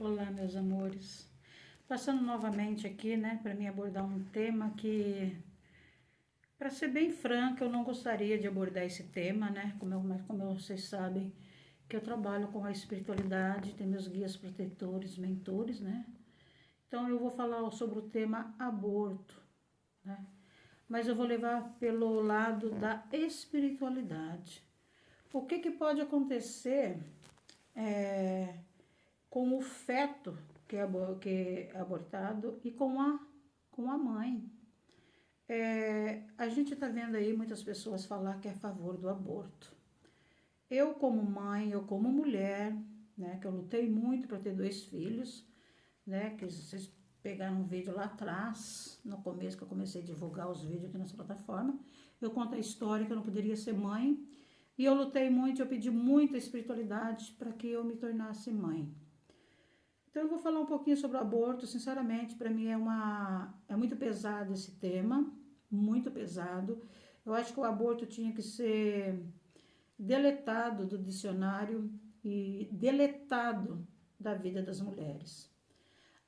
Olá, meus amores. Passando novamente aqui, né, para mim abordar um tema que, para ser bem franca, eu não gostaria de abordar esse tema, né, como vocês sabem, que eu trabalho com a espiritualidade, tenho meus guias protetores, mentores, né. Então eu vou falar sobre o tema aborto, né, mas eu vou levar pelo lado da espiritualidade. O que pode acontecer com o feto que é abortado e com a mãe? A gente está vendo aí muitas pessoas falar que é a favor do aborto. Eu como mãe, eu como mulher, né, que eu lutei muito para ter 2 filhos, né, que vocês pegaram um vídeo lá atrás, no começo que eu comecei a divulgar os vídeos aqui nessa plataforma, eu conto a história que eu não poderia ser mãe, e eu lutei muito, eu pedi muita espiritualidade para que eu me tornasse mãe. Então eu vou falar um pouquinho sobre o aborto. Sinceramente, para mim é muito pesado esse tema, muito pesado. Eu acho que o aborto tinha que ser deletado do dicionário e deletado da vida das mulheres.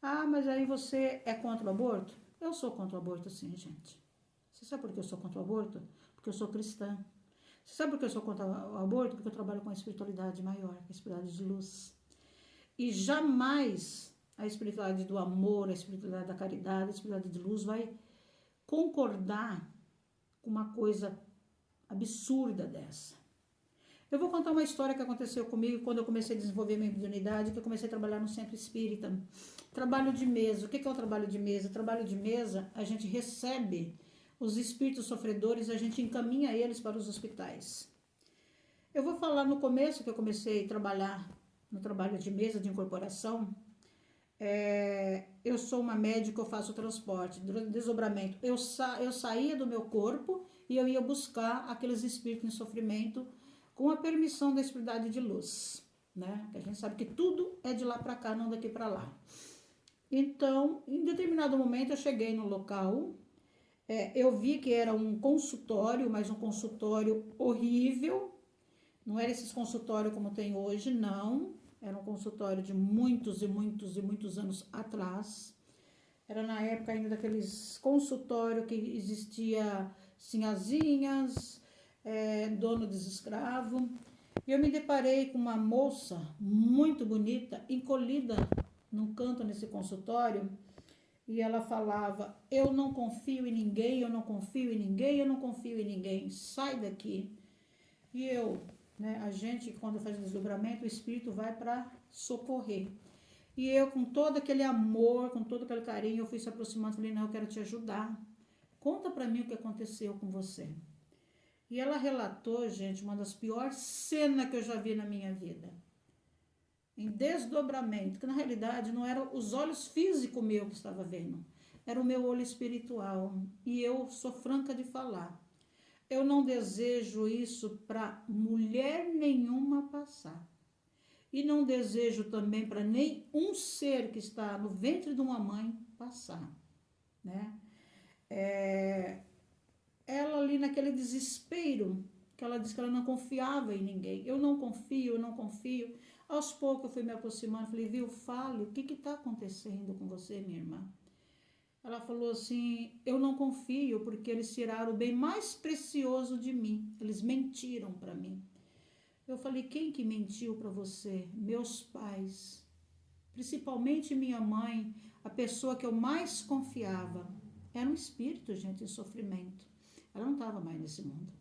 Ah, mas aí você é contra o aborto? Eu sou contra o aborto, sim, gente. Você sabe por que eu sou contra o aborto? Porque eu sou cristã. Você sabe por que eu sou contra o aborto? Porque eu trabalho com a espiritualidade maior, a espiritualidade de luz. E jamais a espiritualidade do amor, a espiritualidade da caridade, a espiritualidade de luz vai concordar com uma coisa absurda dessa. Eu vou contar uma história que aconteceu comigo quando eu comecei a desenvolver minha mediunidade, que eu comecei a trabalhar no centro espírita. Trabalho de mesa. O que é o trabalho de mesa? Trabalho de mesa, a gente recebe os espíritos sofredores, a gente encaminha eles para os hospitais. Eu vou falar no começo que eu comecei a trabalhar no trabalho de mesa de incorporação. Eu sou uma médica, eu faço transporte, desdobramento. Eu saía do meu corpo e eu ia buscar aqueles espíritos em sofrimento com a permissão da espiritualidade de luz, né? Que a gente sabe que tudo é de lá para cá, não daqui para lá. Então, em determinado momento, eu cheguei no local, eu vi que era um consultório, mas um consultório horrível. Não era esses consultórios como tem hoje, não. Era um consultório de muitos e muitos e muitos anos atrás. Era na época ainda daqueles consultórios que existia sinhazinhas, dono dos escravos. E eu me deparei com uma moça muito bonita, encolhida num canto nesse consultório, e ela falava: eu não confio em ninguém, eu não confio em ninguém, eu não confio em ninguém, sai daqui. E eu, né, a gente, quando faz desdobramento, o espírito vai para socorrer. E eu, com todo aquele amor, com todo aquele carinho, eu fui se aproximando, falei: não, eu quero te ajudar. Conta para mim o que aconteceu com você. E ela relatou, gente, uma das piores cenas que eu já vi na minha vida. Em desdobramento, que na realidade não eram os olhos físicos meus que estava vendo, era o meu olho espiritual. E eu sou franca de falar. Eu não desejo isso para mulher nenhuma passar. E não desejo também para nenhum ser que está no ventre de uma mãe passar, né? Ela ali naquele desespero, que ela disse que ela não confiava em ninguém. Eu não confio, eu não confio. Aos poucos eu fui me aproximando, falei: viu, fale, o que está acontecendo com você, minha irmã? Ela falou assim: eu não confio porque eles tiraram o bem mais precioso de mim. Eles mentiram para mim. Eu falei: quem que mentiu para você? Meus pais. Principalmente minha mãe, a pessoa que eu mais confiava. Era um espírito, gente, em sofrimento. Ela não estava mais nesse mundo.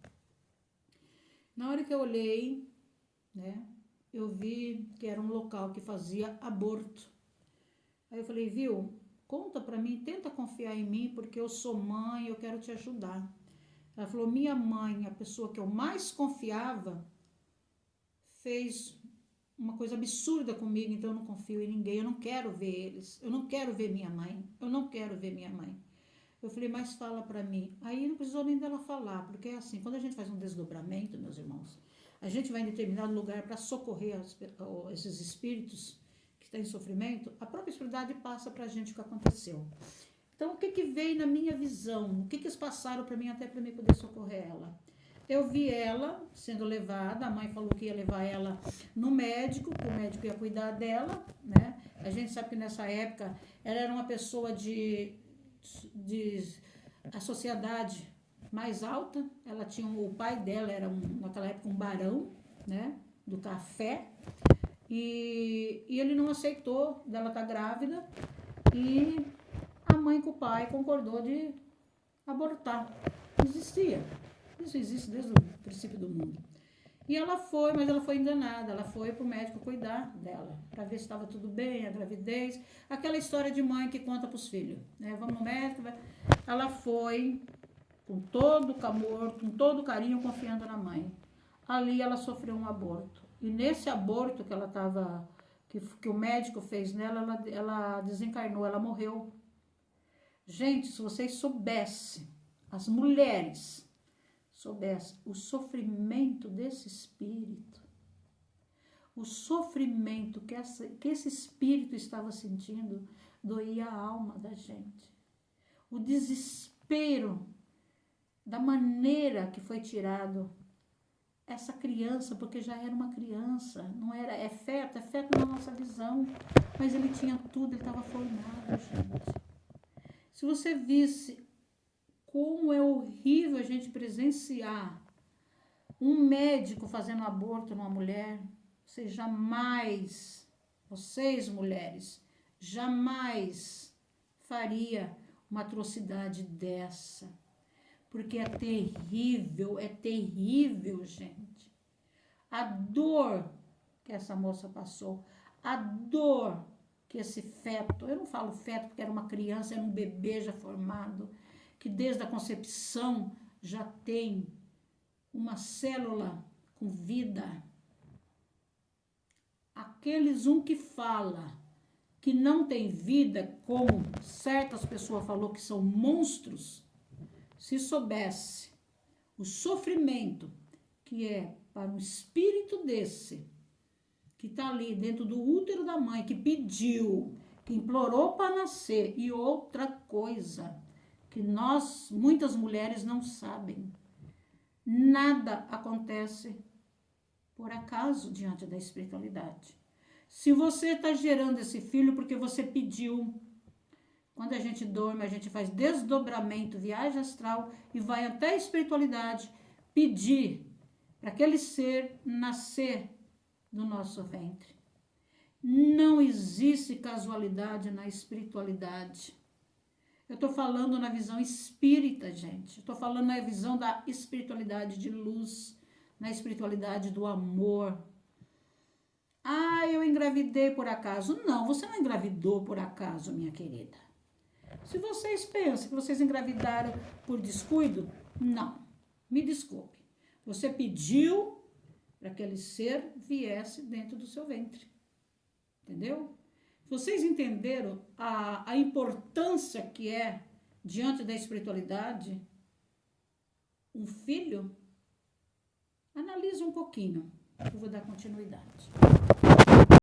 Na hora que eu olhei, né, eu vi que era um local que fazia aborto. Aí eu falei: viu, conta pra mim, tenta confiar em mim, porque eu sou mãe, eu quero te ajudar. Ela falou: minha mãe, a pessoa que eu mais confiava, fez uma coisa absurda comigo, então eu não confio em ninguém, eu não quero ver eles, eu não quero ver minha mãe, eu não quero ver minha mãe. Eu falei: mas fala pra mim. Aí não precisou nem dela falar, porque é assim, quando a gente faz um desdobramento, meus irmãos, a gente vai em determinado lugar para socorrer esses espíritos que estão em sofrimento, a própria espiritualidade passa pra gente o que aconteceu. Então, o que veio na minha visão? O que eles passaram para mim até para mim poder socorrer ela? Eu vi ela sendo levada, a mãe falou que ia levar ela no médico, que o médico ia cuidar dela, né? A gente sabe que nessa época ela era uma pessoa de a sociedade mais alta. Ela tinha, o pai dela era naquela época um barão, né, do café, e ele não aceitou dela estar grávida, e a mãe com o pai concordou de abortar. Existia. Isso existe desde o princípio do mundo. E ela foi, mas ela foi enganada. Ela foi para o médico cuidar dela, para ver se estava tudo bem, a gravidez. Aquela história de mãe que conta para os filhos, né? Vamos no médico. Ela foi com todo o amor, com todo o carinho, confiando na mãe. Ali ela sofreu um aborto. E nesse aborto que ela estava, que o médico fez nela, ela desencarnou, ela morreu. Gente, se vocês soubessem, as mulheres soubessem o sofrimento desse espírito, o sofrimento que esse espírito estava sentindo, doía a alma da gente. O desespero da maneira que foi tirado essa criança, porque já era uma criança, não era, é feto na nossa visão, mas ele tinha tudo, ele estava formado, gente. Se você visse como é horrível a gente presenciar um médico fazendo aborto numa mulher, vocês mulheres, jamais faria uma atrocidade dessa. Porque é terrível, gente. A dor que essa moça passou, a dor que esse feto, eu não falo feto porque era uma criança, era um bebê já formado, que desde a concepção já tem uma célula com vida. Aqueles que fala que não tem vida, como certas pessoas falou que são monstros, se soubesse o sofrimento que é para um espírito desse, que está ali dentro do útero da mãe, que pediu, que implorou para nascer, e outra coisa que muitas mulheres não sabem, nada acontece por acaso diante da espiritualidade. Se você está gerando esse filho porque você pediu, quando a gente dorme, a gente faz desdobramento, viagem astral e vai até a espiritualidade pedir para aquele ser nascer do nosso ventre. Não existe casualidade na espiritualidade. Eu estou falando na visão espírita, gente. Estou falando na visão da espiritualidade de luz, na espiritualidade do amor. Ah, eu engravidei por acaso. Não, você não engravidou por acaso, minha querida. Se vocês pensam que vocês engravidaram por descuido, não. Me desculpe. Você pediu para que aquele ser viesse dentro do seu ventre. Entendeu? Vocês entenderam a importância que é, diante da espiritualidade, um filho? Analisa um pouquinho. Eu vou dar continuidade.